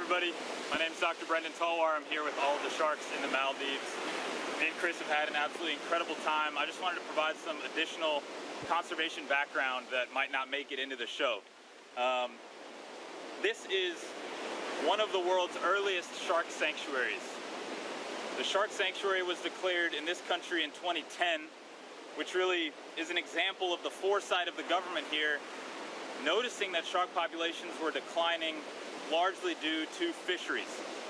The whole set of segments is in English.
everybody. My name is Dr. Brendan Talwar. I'm here with all of the sharks in the Maldives. Me and Chris have had an absolutely incredible time. I just wanted to provide some additional conservation background that might not make it into the show. This is one of the world's earliest shark sanctuaries. The shark sanctuary was declared in this country in 2010, which really is an example of the foresight of the government here, noticing that shark populations were declining largely due to fisheries.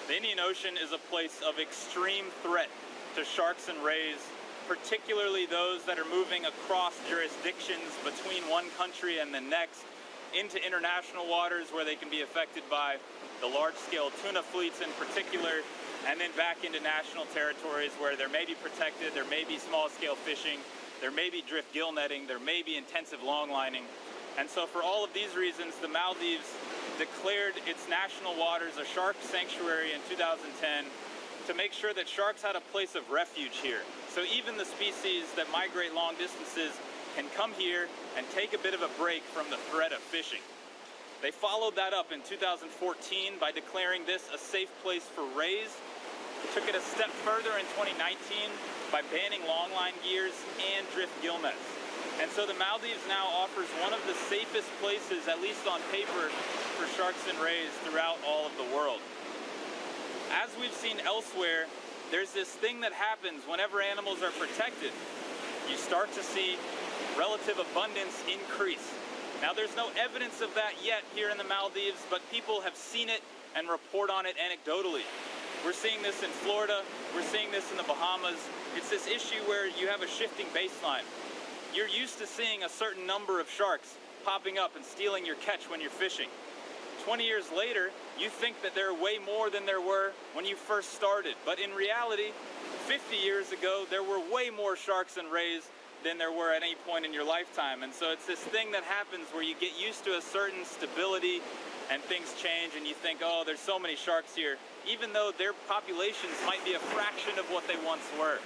The Indian Ocean is a place of extreme threat to sharks and rays, particularly those that are moving across jurisdictions between one country and the next into international waters where they can be affected by the large-scale tuna fleets in particular, and then back into national territories where there may be protected, there may be small-scale fishing, there may be drift gill netting, there may be intensive longlining. And so for all of these reasons, the Maldives declared its national waters a shark sanctuary in 2010 to make sure that sharks had a place of refuge here. So even the species that migrate long distances can come here and take a bit of a break from the threat of fishing. They followed that up in 2014 by declaring this a safe place for rays. Took it a step further in 2019 by banning longline gears and drift gill nets. And so the Maldives now offers one of the safest places, at least on paper, for sharks and rays throughout all of the world. As we've seen elsewhere, there's this thing that happens whenever animals are protected. You start to see relative abundance increase. Now there's no evidence of that yet here in the Maldives, but people have seen it and report on it anecdotally. We're seeing this in Florida, we're seeing this in the Bahamas. It's this issue where you have a shifting baseline. You're used to seeing a certain number of sharks popping up and stealing your catch when you're fishing. 20 years later, you think that there are way more than there were when you first started. But in reality, 50 years ago, there were way more sharks and rays than there were at any point in your lifetime. And so it's this thing that happens where you get used to a certain stability and things change and you think, oh, there's so many sharks here, even though their populations might be a fraction of what they once were.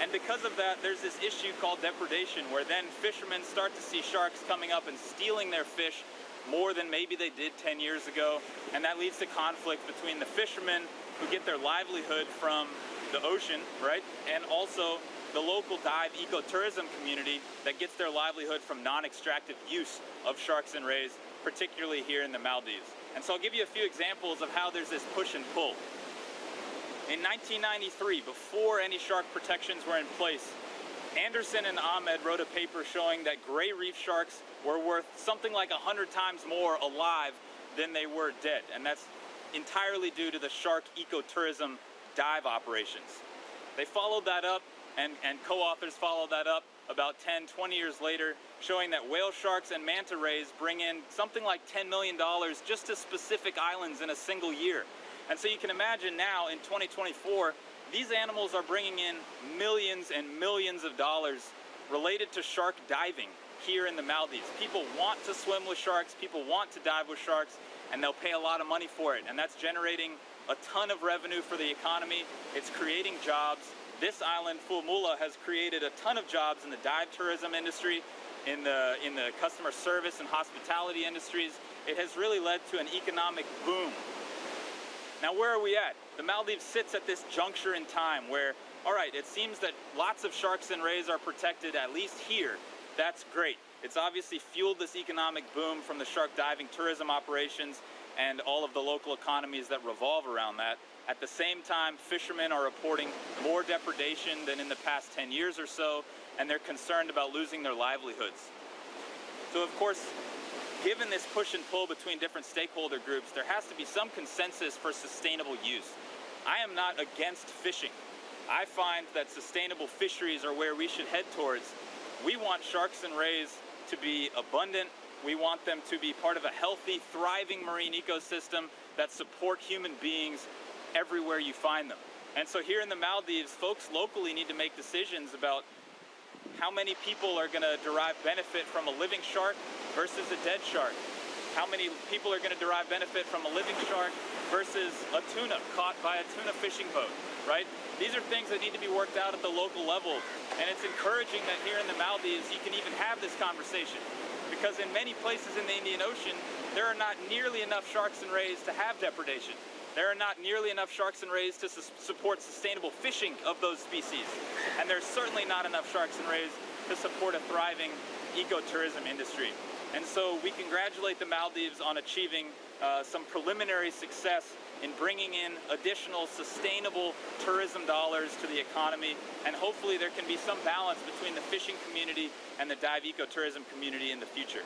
And because of that, there's this issue called depredation, where then fishermen start to see sharks coming up and stealing their fish more than maybe they did 10 years ago. And that leads to conflict between the fishermen who get their livelihood from the ocean, right? And also the local dive ecotourism community that gets their livelihood from non-extractive use of sharks and rays, particularly here in the Maldives. And so I'll give you a few examples of how there's this push and pull. In 1993, before any shark protections were in place, Anderson and Ahmed wrote a paper showing that gray reef sharks were worth something like 100 times more alive than they were dead. And that's entirely due to the shark ecotourism dive operations. They followed that up, and co-authors followed that up about 10, 20 years later, showing that whale sharks and manta rays bring in something like $10 million just to specific islands in a single year. And so you can imagine now in 2024, these animals are bringing in millions and millions of dollars related to shark diving here in the Maldives. People want to swim with sharks, people want to dive with sharks, and they'll pay a lot of money for it. And that's generating a ton of revenue for the economy. It's creating jobs. This island, Fuvahmulah, has created a ton of jobs in the dive tourism industry, in the customer service and hospitality industries. It has really led to an economic boom. Now, where are we at? The Maldives sits at this juncture in time where, all right, it seems that lots of sharks and rays are protected, at least here. That's great. It's obviously fueled this economic boom from the shark diving tourism operations and all of the local economies that revolve around that. At the same time, fishermen are reporting more depredation than in the past 10 years or so, and they're concerned about losing their livelihoods. So, of course, given this push and pull between different stakeholder groups, there has to be some consensus for sustainable use. I am not against fishing. I find that sustainable fisheries are where we should head towards. We want sharks and rays to be abundant. We want them to be part of a healthy, thriving marine ecosystem that support human beings everywhere you find them. And so here in the Maldives, folks locally need to make decisions about how many people are going to derive benefit from a living shark versus a dead shark. How many people are going to derive benefit from a living shark versus a tuna caught by a tuna fishing boat, right? These are things that need to be worked out at the local level. And it's encouraging that here in the Maldives, you can even have this conversation. because in many places in the Indian Ocean, there are not nearly enough sharks and rays to have depredation. There are not nearly enough sharks and rays to support sustainable fishing of those species. And there's certainly not enough sharks and rays to support a thriving ecotourism industry. And so we congratulate the Maldives on achieving some preliminary success in bringing in additional sustainable tourism dollars to the economy, and hopefully there can be some balance between the fishing community and the dive ecotourism community in the future.